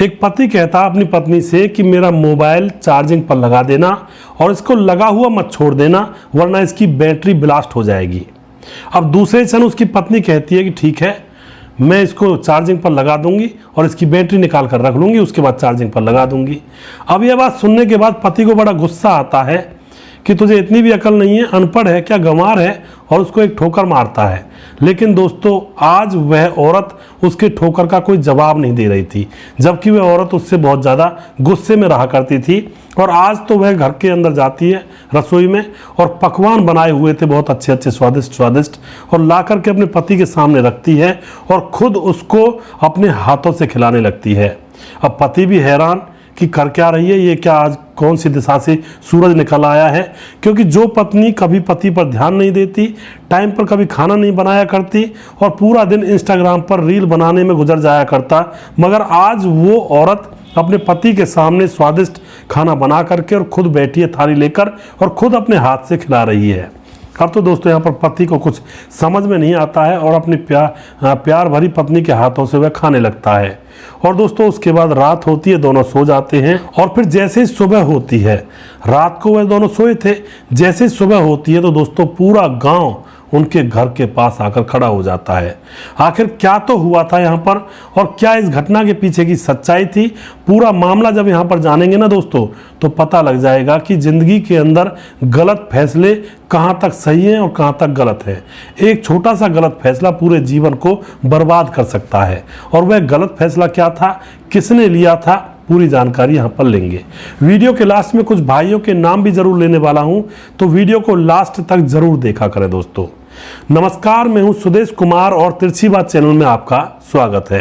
एक पति कहता अपनी पत्नी से कि मेरा मोबाइल चार्जिंग पर लगा देना और इसको लगा हुआ मत छोड़ देना, वरना इसकी बैटरी ब्लास्ट हो जाएगी। अब दूसरे क्षण उसकी पत्नी कहती है कि ठीक है, मैं इसको चार्जिंग पर लगा दूंगी और इसकी बैटरी निकाल कर रख लूंगी, उसके बाद चार्जिंग पर लगा दूंगी। अब यह बात सुनने के बाद पति को बड़ा गुस्सा आता है कि तुझे इतनी भी अकल नहीं है, अनपढ़ है क्या, गंवार है, और उसको एक ठोकर मारता है। लेकिन दोस्तों आज वह औरत उसके ठोकर का कोई जवाब नहीं दे रही थी, जबकि वह औरत उससे बहुत ज़्यादा गुस्से में रहा करती थी। और आज तो वह घर के अंदर जाती है रसोई में और पकवान बनाए हुए थे बहुत अच्छे अच्छे स्वादिष्ट स्वादिष्ट, और ला करके अपने पति के सामने रखती है और खुद उसको अपने हाथों से खिलाने लगती है। अब पति भी हैरान कि कर क्या रही है ये, क्या आज कौन सी दिशा से सूरज निकल आया है। क्योंकि जो पत्नी कभी पति पर ध्यान नहीं देती, टाइम पर कभी खाना नहीं बनाया करती और पूरा दिन इंस्टाग्राम पर रील बनाने में गुजर जाया करता, मगर आज वो औरत अपने पति के सामने स्वादिष्ट खाना बना करके और खुद बैठी है थाली लेकर और खुद अपने हाथ से खिला रही है। अब तो दोस्तों यहाँ पर पति को कुछ समझ में नहीं आता है और अपनी प्यार भरी पत्नी के हाथों से वह खाने लगता है। और दोस्तों उसके बाद रात होती है, दोनों सो जाते हैं। और फिर जैसे ही सुबह होती है, रात को वह दोनों सोए थे, जैसे ही सुबह होती है तो दोस्तों पूरा गांव उनके घर के पास आकर खड़ा हो जाता है। आखिर क्या तो हुआ था यहाँ पर और क्या इस घटना के पीछे की सच्चाई थी, पूरा मामला जब यहाँ पर जानेंगे ना दोस्तों तो पता लग जाएगा कि जिंदगी के अंदर गलत फैसले कहाँ तक सही हैं और कहाँ तक गलत है। एक छोटा सा गलत फैसला पूरे जीवन को बर्बाद कर सकता है। और वह गलत फैसला क्या था, किसने लिया था, पूरी जानकारी यहाँ पर लेंगे। वीडियो के लास्ट में कुछ भाइयों के नाम भी जरूर लेने वाला हूँ, तो वीडियो को लास्ट तक जरूर देखा करें दोस्तों। नमस्कार, मैं हूं सुदेश कुमार और तिरछी बात चैनल में आपका स्वागत है।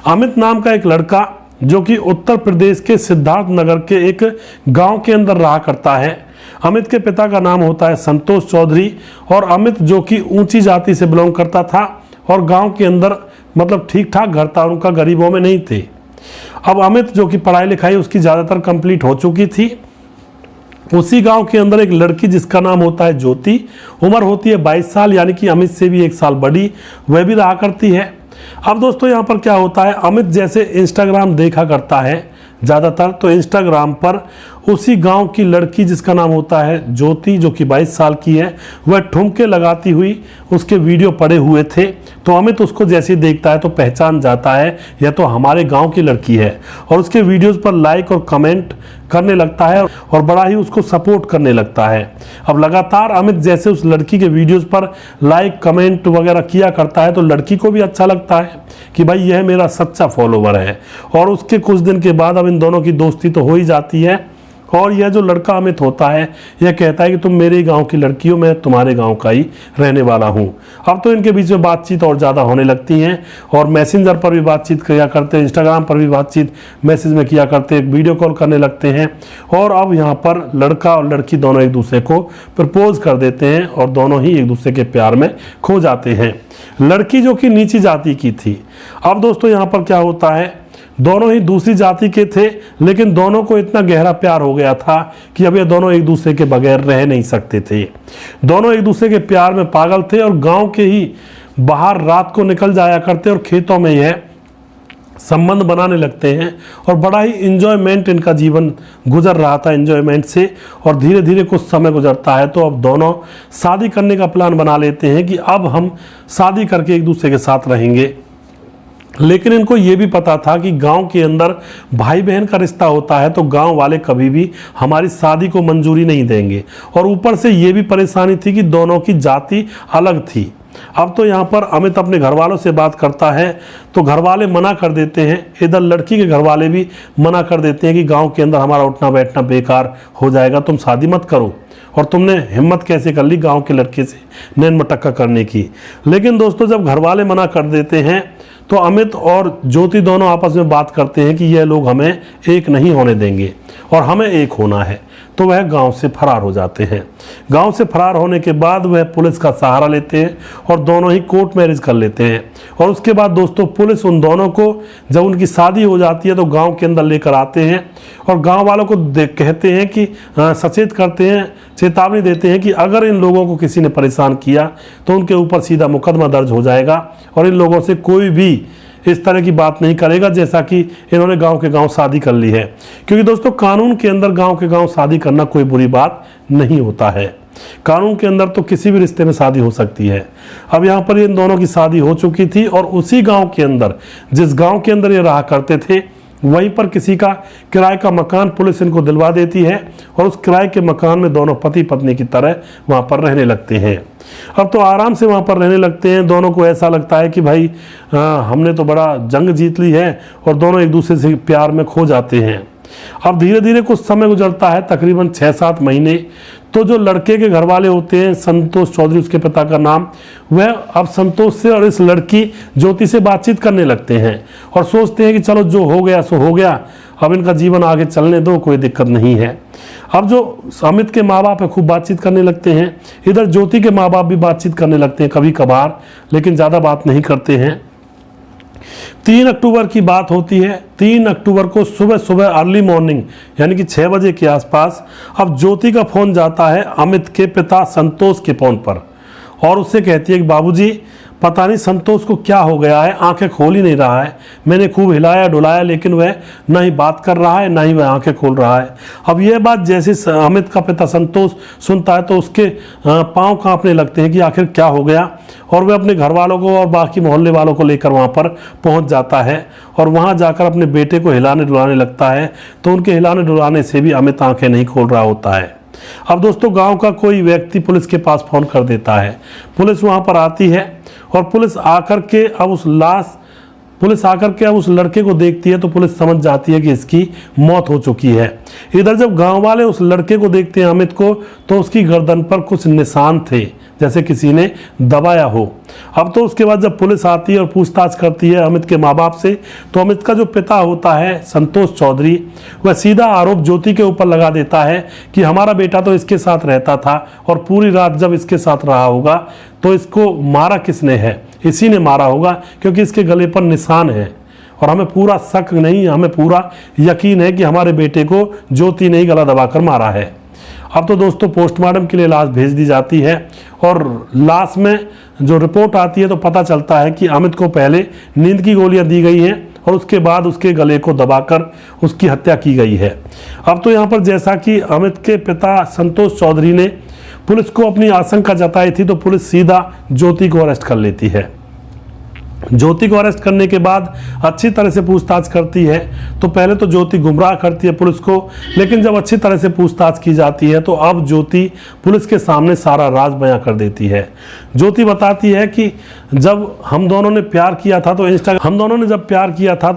अमित नाम का एक लड़का जो कि उत्तर प्रदेश के सिद्धार्थ नगर के एक गांव के अंदर रहा करता है। अमित के पिता का नाम होता है संतोष चौधरी और अमित जो कि ऊंची जाति से बिलोंग करता था और गांव के अंदर मतलब ठीक ठाक घर था, उनका गरीबों में नहीं थे। अब अमित जो कि पढ़ाई लिखाई उसकी ज़्यादातर कंप्लीट हो चुकी थी। उसी गांव के अंदर एक लड़की जिसका नाम होता है ज्योति, उम्र होती है 22 साल, यानी कि अमित से भी 1 साल बड़ी, वह भी रहा करती है। अब दोस्तों यहाँ पर क्या होता है, अमित जैसे इंस्टाग्राम देखा करता है ज़्यादातर, तो इंस्टाग्राम पर उसी गांव की लड़की जिसका नाम होता है ज्योति जो कि 22 साल की है, वह ठुमके लगाती हुई उसके वीडियो पड़े हुए थे। तो अमित उसको जैसे ही देखता है तो पहचान जाता है यह तो हमारे गांव की लड़की है और उसके वीडियोस पर लाइक और कमेंट करने लगता है और बड़ा ही उसको सपोर्ट करने लगता है। अब लगातार अमित जैसे उस लड़की के वीडियोस पर लाइक कमेंट वगैरह किया करता है तो लड़की को भी अच्छा लगता है कि भाई यह मेरा सच्चा फॉलोवर है। और उसके कुछ दिन के बाद अब इन दोनों की दोस्ती तो हो ही जाती है और यह जो लड़का अमित होता है यह कहता है कि तुम मेरे गांव की लड़की हो, मैं तुम्हारे गांव का ही रहने वाला हूं। अब तो इनके बीच में बातचीत और ज़्यादा होने लगती हैं और मैसेंजर पर भी बातचीत किया करते हैं, इंस्टाग्राम पर भी बातचीत मैसेज में किया करते हैं, वीडियो कॉल करने लगते हैं। और अब यहाँ पर लड़का और लड़की दोनों एक दूसरे को प्रपोज कर देते हैं और दोनों ही एक दूसरे के प्यार में खो जाते हैं। लड़की जो कि नीची जाति की थी। अब दोस्तों यहाँ पर क्या होता है, दोनों ही दूसरी जाति के थे लेकिन दोनों को इतना गहरा प्यार हो गया था कि अब ये दोनों एक दूसरे के बगैर रह नहीं सकते थे। दोनों एक दूसरे के प्यार में पागल थे और गांव के ही बाहर रात को निकल जाया करते और खेतों में यह संबंध बनाने लगते हैं और बड़ा ही इंजॉयमेंट इनका जीवन गुजर रहा था, इंजॉयमेंट से। और धीरे धीरे कुछ समय गुजरता है तो अब दोनों शादी करने का प्लान बना लेते हैं कि अब हम शादी करके एक दूसरे के साथ रहेंगे। लेकिन इनको ये भी पता था कि गांव के अंदर भाई बहन का रिश्ता होता है तो गांव वाले कभी भी हमारी शादी को मंजूरी नहीं देंगे। और ऊपर से ये भी परेशानी थी कि दोनों की जाति अलग थी। अब तो यहाँ पर अमित अपने घर वालों से बात करता है तो घर वाले मना कर देते हैं, इधर लड़की के घर वाले भी मना कर देते हैं कि गांव के अंदर हमारा उठना बैठना बेकार हो जाएगा, तुम शादी मत करो। और तुमने हिम्मत कैसे कर ली गांव के लड़के से नैन मटक्का करने की। लेकिन दोस्तों जब घर वाले मना कर देते हैं तो अमित और ज्योति दोनों आपस में बात करते हैं कि यह लोग हमें एक नहीं होने देंगे और हमें एक होना है। तो वह गांव से फरार हो जाते हैं। गांव से फरार होने के बाद वह पुलिस का सहारा लेते हैं और दोनों ही कोर्ट मैरिज कर लेते हैं। और उसके बाद दोस्तों पुलिस उन दोनों को जब उनकी शादी हो जाती है तो गांव के अंदर लेकर आते हैं और गांव वालों को कहते हैं कि सचेत करते हैं, चेतावनी देते हैं कि अगर इन लोगों को किसी ने परेशान किया तो उनके ऊपर सीधा मुकदमा दर्ज हो जाएगा और इन लोगों से कोई भी इस तरह की बात नहीं करेगा जैसा कि इन्होंने गांव के गांव शादी कर ली है। क्योंकि दोस्तों कानून के अंदर गांव के गांव शादी करना कोई बुरी बात नहीं होता है। कानून के अंदर तो किसी भी रिश्ते में शादी हो सकती है। अब यहाँ पर इन दोनों की शादी हो चुकी थी और उसी गांव के अंदर, जिस गांव के अंदर ये रहा करते थे, वहीं पर किसी का किराए का मकान पुलिस इनको दिलवा देती है और उस किराए के मकान में दोनों पति पत्नी की तरह वहाँ पर रहने लगते हैं। अब तो आराम से वहाँ पर रहने लगते हैं। दोनों को ऐसा लगता है कि भाई हमने तो बड़ा जंग जीत ली है और दोनों एक दूसरे से प्यार में खो जाते हैं। अब धीरे धीरे कुछ समय गुजरता है, तकरीबन 6-7 महीने। तो जो लड़के के घर वाले होते हैं, संतोष चौधरी उसके पिता का नाम, वह अब संतोष से और इस लड़की ज्योति से बातचीत करने लगते हैं और सोचते हैं कि चलो जो हो गया सो हो गया, अब इनका जीवन आगे चलने दो, कोई दिक्कत नहीं है। अब जो अमित के माँ बाप है खूब बातचीत करने लगते हैं, इधर ज्योति के माँ बाप भी बातचीत करने लगते हैं कभी कभार, लेकिन ज़्यादा बात नहीं करते हैं। 3 अक्टूबर की बात होती है। 3 अक्टूबर को सुबह सुबह अर्ली मॉर्निंग यानी कि 6 बजे के आसपास अब ज्योति का फ़ोन जाता है अमित के पिता संतोष के फ़ोन पर और उससे कहती है कि बाबूजी पता नहीं संतोष को क्या हो गया है, आंखें खोल ही नहीं रहा है। मैंने खूब हिलाया डुलाया लेकिन वह ना ही बात कर रहा है ना ही वह आंखें खोल रहा है। अब यह बात जैसे अमित का पिता संतोष सुनता है तो उसके पांव कांपने लगते हैं कि आखिर क्या हो गया, और वह अपने घर वालों को और बाकी मोहल्ले वालों को लेकर वहाँ पर पहुँच जाता है और वहाँ जाकर अपने बेटे को हिलाने डुलाने लगता है। तो उनके हिलाने डुलाने से भी अमित आंखें नहीं खोल रहा होता है। अब दोस्तों गांव का कोई व्यक्ति पुलिस के पास फ़ोन कर देता है। पुलिस वहाँ पर आती है और पुलिस आकर के अब उस लड़के को देखती है तो पुलिस समझ जाती है कि इसकी मौत हो चुकी है। इधर जब गांव वाले उस लड़के को देखते हैं अमित को, तो उसकी गर्दन पर कुछ निशान थे जैसे किसी ने दबाया हो। अब तो उसके बाद जब पुलिस आती है और पूछताछ करती है अमित के माँ बाप से, तो अमित का जो पिता होता है संतोष चौधरी, वह सीधा आरोप ज्योति के ऊपर लगा देता है कि हमारा बेटा तो इसके साथ रहता था और पूरी रात जब इसके साथ रहा होगा तो इसको मारा किसने है, इसी ने मारा होगा क्योंकि इसके गले पर निशान है। और हमें पूरा शक नहीं, हमें पूरा यकीन है कि हमारे बेटे को ज्योति ने ही गला दबाकर मारा है। अब तो दोस्तों पोस्टमार्टम के लिए लाश भेज दी जाती है और लाश में जो रिपोर्ट आती है तो पता चलता है कि अमित को पहले नींद की गोलियां दी गई हैं और उसके बाद उसके गले को दबाकर उसकी हत्या की गई है। अब तो यहाँ पर जैसा कि अमित के पिता संतोष चौधरी ने पुलिस को अपनी आशंका जताई थी तो पुलिस सीधा ज्योति को अरेस्ट कर लेती है। ज्योति को अरेस्ट करने के बाद अच्छी तरह से पूछताछ करती है। तो पहले तो ज्योति गुमराह करती है पुलिस को, लेकिन जब अच्छी तरह से पूछताछ की जाती है तो अब ज्योति पुलिस के सामने सारा राज बयां कर देती है। ज्योति बताती है कि जब हम दोनों ने प्यार किया था तो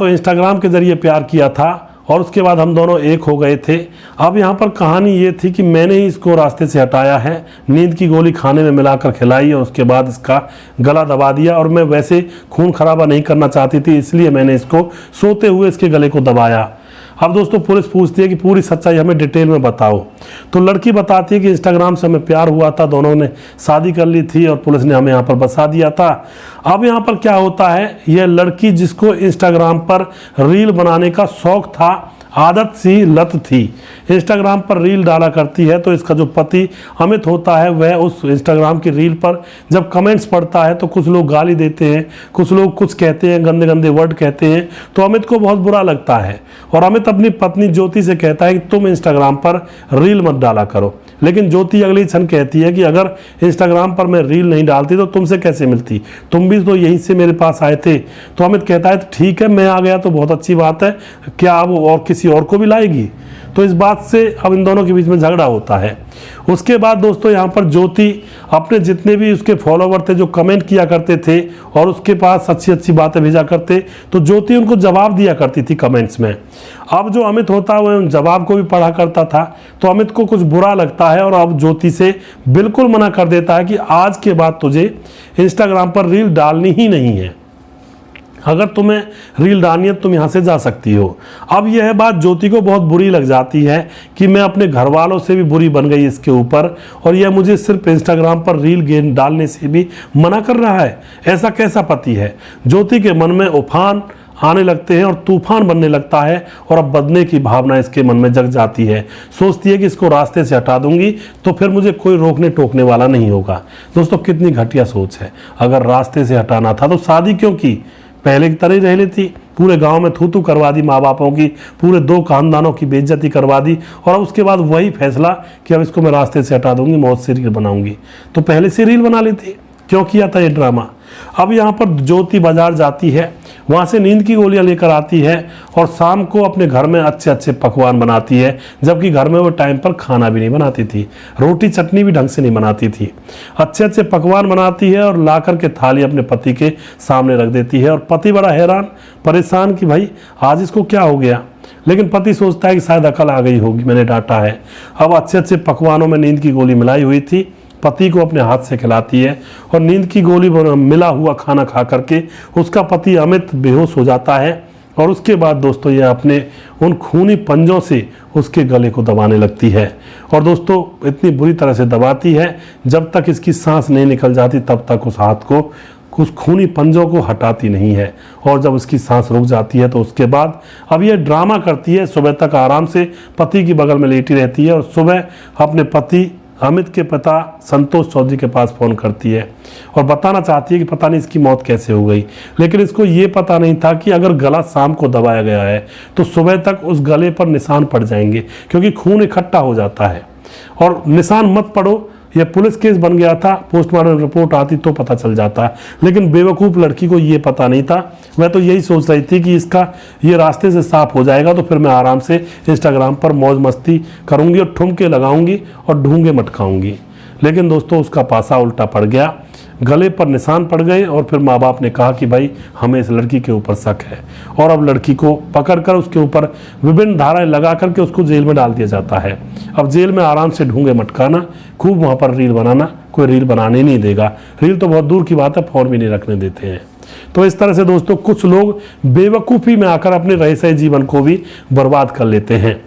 इंस्टाग्राम के जरिए प्यार किया था और उसके बाद हम दोनों एक हो गए थे। अब यहाँ पर कहानी ये थी कि मैंने ही इसको रास्ते से हटाया है, नींद की गोली खाने में मिलाकर खिलाई और उसके बाद इसका गला दबा दिया, और मैं वैसे खून खराबा नहीं करना चाहती थी इसलिए मैंने इसको सोते हुए इसके गले को दबाया। अब दोस्तों पुलिस पूछती है कि पूरी सच्चाई हमें डिटेल में बताओ। तो लड़की बताती है कि इंस्टाग्राम से हमें प्यार हुआ था, दोनों ने शादी कर ली थी और पुलिस ने हमें यहाँ पर बसा दिया था। अब यहाँ पर क्या होता है, यह लड़की जिसको इंस्टाग्राम पर रील बनाने का शौक था, आदत सी लत थी, इंस्टाग्राम पर रील डाला करती है। तो इसका जो पति अमित होता है वह उस इंस्टाग्राम की रील पर जब कमेंट्स पढ़ता है तो कुछ लोग गाली देते हैं, कुछ लोग कुछ कहते हैं, गंदे गंदे वर्ड कहते हैं, तो अमित को बहुत बुरा लगता है और अमित अपनी पत्नी ज्योति से कहता है कि तुम इंस्टाग्राम पर रील मत डाला करो। लेकिन ज्योति अगली क्षण कहती है कि अगर इंस्टाग्राम पर मैं रील नहीं डालती तो तुमसे कैसे मिलती, तुम भी तो यहीं से मेरे पास आए थे। तो अमित कहता है ठीक है मैं आ गया तो बहुत अच्छी बात है, क्या अब और किसी और को भी लाएगी। तो इस बात से अब इन दोनों के बीच में झगड़ा होता है। उसके बाद दोस्तों यहाँ पर ज्योति अपने जितने भी उसके फॉलोवर थे जो कमेंट किया करते थे और उसके पास अच्छी अच्छी बातें भेजा करते, तो ज्योति उनको जवाब दिया करती थी कमेंट्स में। अब जो अमित होता है वह उन जवाब को भी पढ़ा करता था, तो अमित को कुछ बुरा लगता है और अब ज्योति से बिल्कुल मना कर देता है कि आज के बाद तुझे इंस्टाग्राम पर रील डालनी ही नहीं है, अगर तुम्हें रील डालनी है तुम यहाँ से जा सकती हो। अब यह बात ज्योति को बहुत बुरी लग जाती है कि मैं अपने घर वालों से भी बुरी बन गई इसके ऊपर, और यह मुझे सिर्फ इंस्टाग्राम पर रील गेम डालने से भी मना कर रहा है। ऐसा कैसा पति है। ज्योति के मन में उफान आने लगते हैं और तूफान बनने लगता है और अब बदलने की भावना इसके मन में जग जाती है। सोचती है कि इसको रास्ते से हटा दूंगी तो फिर मुझे कोई रोकने टोकने वाला नहीं होगा। दोस्तों कितनी घटिया सोच है। अगर रास्ते से हटाना था तो शादी क्यों की, पहले की तरह ही रह लेती, पूरे गांव में थू थू करवा दी माँ बापों की, पूरे 2 खानदानों की बेइज्जती करवा दी, और उसके बाद वही फैसला कि अब इसको मैं रास्ते से हटा दूंगी, मौत से रील बनाऊंगी। तो पहले से रील बना लेती, क्यों किया था ये ड्रामा। अब यहाँ पर ज्योति बाजार जाती है, वहाँ से नींद की गोलियां लेकर आती है और शाम को अपने घर में अच्छे अच्छे पकवान बनाती है, जबकि घर में वो टाइम पर खाना भी नहीं बनाती थी, रोटी चटनी भी ढंग से नहीं बनाती थी। अच्छे अच्छे पकवान बनाती है और ला कर के थाली अपने पति के सामने रख देती है, और पति बड़ा हैरान परेशान कि भाई आज इसको क्या हो गया। लेकिन पति सोचता है कि शायद अकल आ गई होगी, मैंने डांटा है। अब अच्छे अच्छे पकवानों में नींद की गोली मिलाई हुई थी, पति को अपने हाथ से खिलाती है, और नींद की गोली मिला हुआ खाना खा करके उसका पति अमित बेहोश हो जाता है। और उसके बाद दोस्तों ये अपने उन खूनी पंजों से उसके गले को दबाने लगती है, और दोस्तों इतनी बुरी तरह से दबाती है जब तक इसकी सांस नहीं निकल जाती तब तक उस हाथ को, उस खूनी पंजों को हटाती नहीं है। और जब उसकी सांस रुक जाती है तो उसके बाद अब ये ड्रामा करती है, सुबह तक आराम से पति की बगल में लेटी रहती है, और सुबह अपने पति अमित के पिता संतोष चौधरी के पास फ़ोन करती है और बताना चाहती है कि पता नहीं इसकी मौत कैसे हो गई। लेकिन इसको ये पता नहीं था कि अगर गला शाम को दबाया गया है तो सुबह तक उस गले पर निशान पड़ जाएंगे, क्योंकि खून इकट्ठा हो जाता है। और निशान मत पड़ो, यह पुलिस केस बन गया था, पोस्टमार्टम रिपोर्ट आती तो पता चल जाता। लेकिन बेवकूफ़ लड़की को ये पता नहीं था, वह तो यही सोच रही थी कि इसका ये रास्ते से साफ हो जाएगा तो फिर मैं आराम से इंस्टाग्राम पर मौज मस्ती करूंगी और ठुमके लगाऊंगी और ढूंढे मटकाऊंगी। लेकिन दोस्तों उसका पासा उल्टा पड़ गया, गले पर निशान पड़ गए, और फिर माँ बाप ने कहा कि भाई हमें इस लड़की के ऊपर शक है, और अब लड़की को पकड़कर उसके ऊपर विभिन्न धाराएं लगा करके उसको जेल में डाल दिया जाता है। अब जेल में आराम से ढूंढे मटकाना, खूब वहाँ पर रील बनाना, कोई रील बनाने नहीं देगा, रील तो बहुत दूर की बात है, फोन भी नहीं रखने देते हैं। तो इस तरह से दोस्तों कुछ लोग बेवकूफ़ी में आकर अपने रहे सही जीवन को भी बर्बाद कर लेते हैं।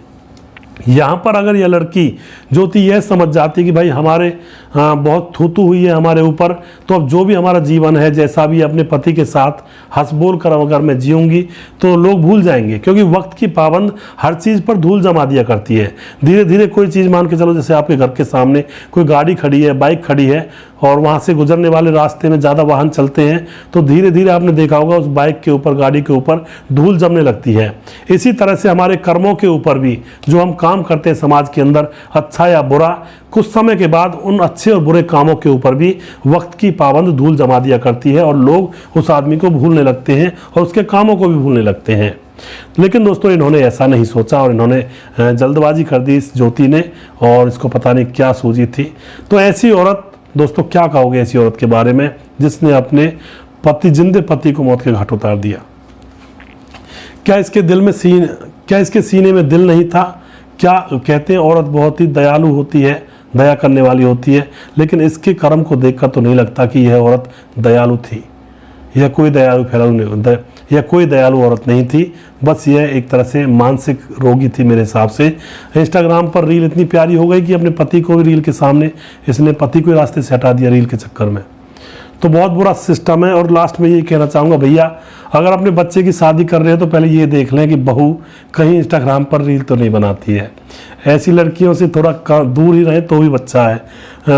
यहाँ पर अगर यह लड़की ज्योति यह समझ जाती कि भाई हमारे बहुत थूथू हुई है हमारे ऊपर, तो अब जो भी हमारा जीवन है जैसा भी अपने पति के साथ हंस बोल कर अगर मैं जीऊँगी तो लोग भूल जाएंगे, क्योंकि वक्त की पाबंद हर चीज़ पर धूल जमा दिया करती है। धीरे धीरे कोई चीज़ मान के चलो, जैसे आपके घर के सामने कोई गाड़ी खड़ी है, बाइक खड़ी है, और वहाँ से गुजरने वाले रास्ते में ज़्यादा वाहन चलते हैं तो धीरे धीरे आपने देखा होगा उस बाइक के ऊपर, गाड़ी के ऊपर धूल जमने लगती है। इसी तरह से हमारे कर्मों के ऊपर भी जो हम काम करते हैं समाज के अंदर, अच्छा या बुरा, कुछ समय के बाद उन अच्छे और बुरे कामों के ऊपर भी वक्त की पाबंद धूल जमा दिया करती है, और लोग उस आदमी को भूलने लगते हैं और उसके कामों को भी भूलने लगते हैं। लेकिन दोस्तों इन्होंने ऐसा नहीं सोचा, और इन्होंने जल्दबाजी कर दी इस ज्योति ने, और इसको पता नहीं क्या सूझी थी। तो ऐसी औरत दोस्तों, क्या कहोगे ऐसी औरत के बारे में जिसने अपने पति, जिंदे पति को मौत के घाट उतार दिया? क्या इसके सीने में दिल नहीं था? क्या कहते हैं औरत बहुत ही दयालु होती है, दया करने वाली होती है, लेकिन इसके कर्म को देखकर तो नहीं लगता कि यह औरत दयालु थी। यह कोई दयालु औरत नहीं थी, बस यह एक तरह से मानसिक रोगी थी मेरे हिसाब से। इंस्टाग्राम पर रील इतनी प्यारी हो गई कि अपने पति को भी रील के सामने, इसने पति को रास्ते से हटा दिया रील के चक्कर में। तो बहुत बुरा सिस्टम है। और लास्ट में ये कहना चाहूँगा, भैया अगर अपने बच्चे की शादी कर रहे हैं तो पहले ये देख लें कि बहू कहीं इंस्टाग्राम पर रील तो नहीं बनाती है। ऐसी लड़कियों से थोड़ा दूर ही रहें तो ही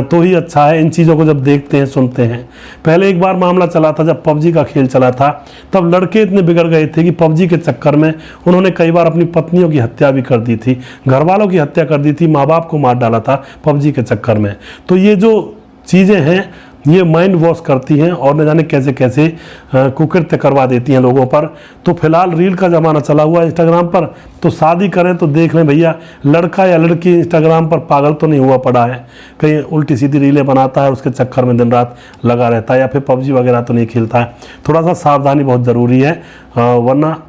तो ही अच्छा है। इन चीज़ों को जब देखते हैं, सुनते हैं। पहले एक बार मामला चला था जब पबजी का खेल चला था, तब लड़के इतने बिगड़ गए थे कि पबजी के चक्कर में उन्होंने कई बार अपनी पत्नियों की हत्या भी कर दी थी, घर वालों की हत्या कर दी थी, माँ बाप को मार डाला था पबजी के चक्कर में। तो ये जो चीज़ें हैं ये माइंड वॉश करती हैं और न जाने कैसे कैसे कुकृत्य करवा देती हैं लोगों पर। तो फिलहाल रील का ज़माना चला हुआ है इंस्टाग्राम पर, तो शादी करें तो देख लें भैया लड़का या लड़की इंस्टाग्राम पर पागल तो नहीं हुआ पड़ा है, कहीं उल्टी सीधी रीलें बनाता है, उसके चक्कर में दिन रात लगा रहता है, या फिर पबजी वगैरह तो नहीं खेलता है। थोड़ा सा सावधानी बहुत ज़रूरी है, वरना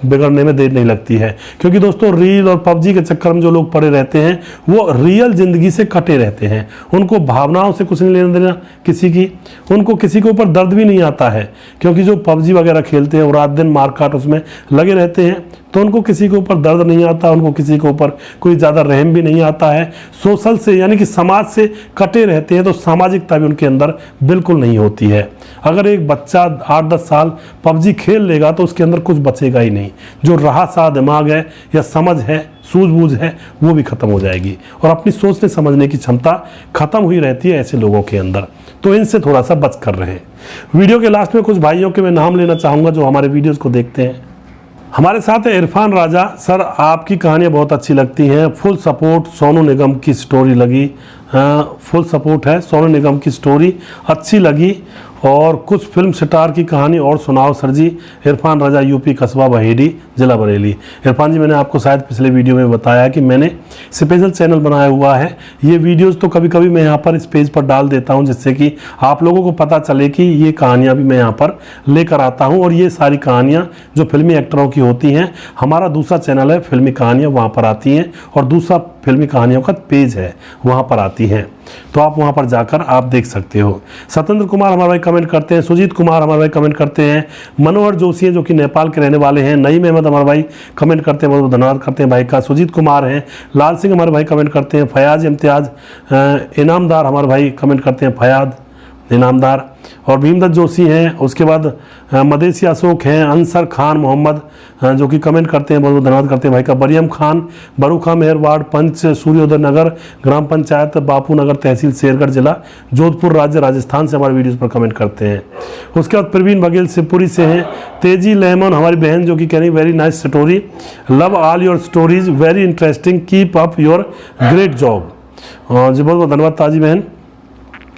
बिगड़ने में देर नहीं लगती है। क्योंकि दोस्तों रील और पबजी के चक्कर में जो लोग पड़े रहते हैं वो रियल ज़िंदगी से कटे रहते हैं। उनको भावनाओं से कुछ नहीं लेना देना किसी की, उनको किसी के ऊपर दर्द भी नहीं आता है, क्योंकि जो पबजी वगैरह खेलते हैं वो रात दिन मारकाट उसमें लगे रहते हैं, तो उनको किसी के ऊपर दर्द नहीं आता, उनको किसी के ऊपर कोई ज़्यादा रहम भी नहीं आता है। सोशल से यानी कि समाज से कटे रहते हैं, तो सामाजिकता भी उनके अंदर बिल्कुल नहीं होती है। अगर एक बच्चा 8-10 साल पबजी खेल लेगा तो उसके अंदर कुछ बचेगा ही नहीं, जो रहा सा दिमाग है या समझ है, सूझबूझ है, वो भी खत्म हो जाएगी और अपनी सोचने समझने की क्षमता खत्म हुई रहती है ऐसे लोगों के अंदर। तो इनसे थोड़ा सा बच कर रहें। वीडियो के लास्ट में कुछ भाइयों के मैं नाम लेना चाहूँगा जो हमारे वीडियोज़ को देखते हैं। हमारे साथ है इरफान राजा। सर आपकी कहानियाँ बहुत अच्छी लगती हैं, फुल सपोर्ट सोनू निगम की स्टोरी लगी। फुल सपोर्ट है, सोनू निगम की स्टोरी अच्छी लगी। और कुछ फिल्म स्टार की कहानी और सुनाओ सर जी। इरफान राजा, यूपी, कस्बा बहेड़ी, जिला बरेली। इरफान जी, मैंने आपको शायद पिछले वीडियो में बताया कि मैंने स्पेशल चैनल बनाया हुआ है। ये वीडियोस तो कभी कभी मैं यहाँ पर इस पेज पर डाल देता हूँ जिससे कि आप लोगों को पता चले कि ये कहानियाँ भी मैं यहाँ पर लेकर आता हूँ। और ये सारी कहानियाँ जो फिल्मी एक्टरों की होती हैं, हमारा दूसरा चैनल है फिल्मी कहानियाँ, वहाँ पर आती हैं। और दूसरा फिल्मी कहानियों का पेज है, वहाँ पर आती हैं, तो आप वहाँ पर जाकर आप देख सकते हो। सत्येंद्र कुमार हमारे भाई कमेंट करते हैं। सुजीत कुमार हमारे भाई कमेंट करते हैं। मनोहर जोशी हैं जो कि नेपाल के रहने वाले हैं। नईम अहमद हमारे भाई कमेंट करते हैं, बहुत धन्यवाद करते हैं भाई का। सुजीत कुमार हैं। लाल सिंह हमारे भाई कमेंट करते हैं। फयाज इम्तियाज इनामदार हमारे भाई कमेंट करते हैं, फयाज इनामदार। और भीमदत्त जोशी हैं। उसके बाद मदेसी अशोक हैं। अंसर खान मोहम्मद जो कि कमेंट करते हैं, बहुत बहुत धन्यवाद करते हैं भाई का। बरियम खान, बरूखा मेहर वार्ड, पंच सूर्योदय नगर, ग्राम पंचायत बापू नगर, तहसील शेरगढ़, जिला जोधपुर, राज्य राजस्थान से हमारे वीडियोस पर कमेंट करते हैं। उसके बाद प्रवीण बघेल शिवपुरी से हैं। तेजी लेमन हमारी बहन जो कि कह रही very nice story, love all your stories, very interesting, keep up your great job. जी बहुत बहुत धन्यवाद ताजी बहन।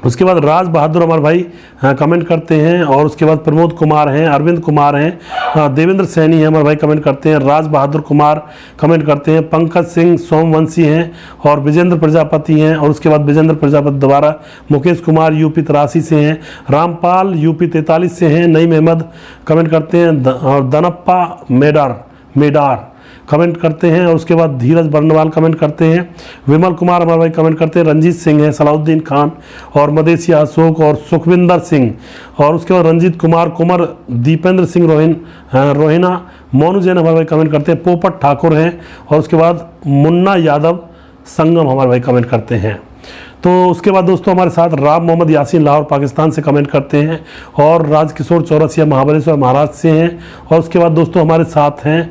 उसके बाद राज बहादुर हमारे भाई कमेंट करते हैं। और उसके बाद प्रमोद कुमार हैं, अरविंद कुमार हैं, देवेंद्र सैनी हैं हमारे भाई कमेंट करते हैं। राज बहादुर कुमार कमेंट करते हैं। पंकज सिंह सोमवंशी हैं और विजेंद्र प्रजापति हैं। और उसके बाद विजेंद्र प्रजापति दोबारा। मुकेश कुमार यूपी 83 से हैं। रामपाल यूपी 43 से हैं। नईम अहमद कमेंट करते हैं। और दनप्पा मेडार कमेंट करते हैं। और उसके बाद धीरज बर्नवाल कमेंट करते हैं। विमल कुमार हमारे भाई कमेंट करते हैं। रंजीत सिंह हैं, सलाउद्दीन खान और मदेसी अशोक और सुखविंदर सिंह। और उसके बाद रंजीत कुमार, कुमार, दीपेंद्र सिंह रोहिना, मोनू जैन हमारे भाई कमेंट करते हैं। पोपट ठाकुर हैं। और उसके बाद मुन्ना यादव संगम हमारे भाई कमेंट करते हैं। तो उसके बाद दोस्तों हमारे साथ राम मोहम्मद यासीन लाहौर पाकिस्तान से कमेंट करते हैं। और राजकिशोर चौरसिया महाबलेश्वर महाराष्ट्र से हैं। और उसके बाद दोस्तों हमारे साथ हैं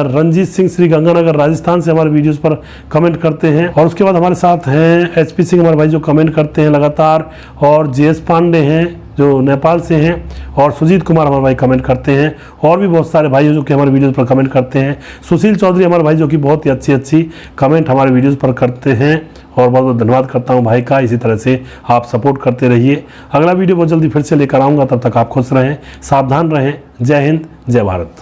रंजीत सिंह श्री गंगानगर राजस्थान से हमारे वीडियोस पर कमेंट करते हैं। और उसके बाद हमारे साथ हैं HP सिंह हमारे भाई जो कमेंट करते हैं लगातार। और JS पांडे हैं जो नेपाल से हैं। और सुजीत कुमार हमारे भाई कमेंट करते हैं। और भी बहुत सारे भाई जो कि हमारे वीडियोस पर कमेंट करते हैं। सुशील चौधरी हमारे भाई जो कि बहुत ही अच्छी कमेंट हमारे वीडियोस पर करते हैं। और बहुत बहुत धन्यवाद करता हूं भाई का। इसी तरह से आप सपोर्ट करते रहिए। अगला वीडियो बहुत जल्दी फिर से लेकर आऊँगा, तब तक आप खुश रहें, सावधान रहें। जय हिंद, जय भारत।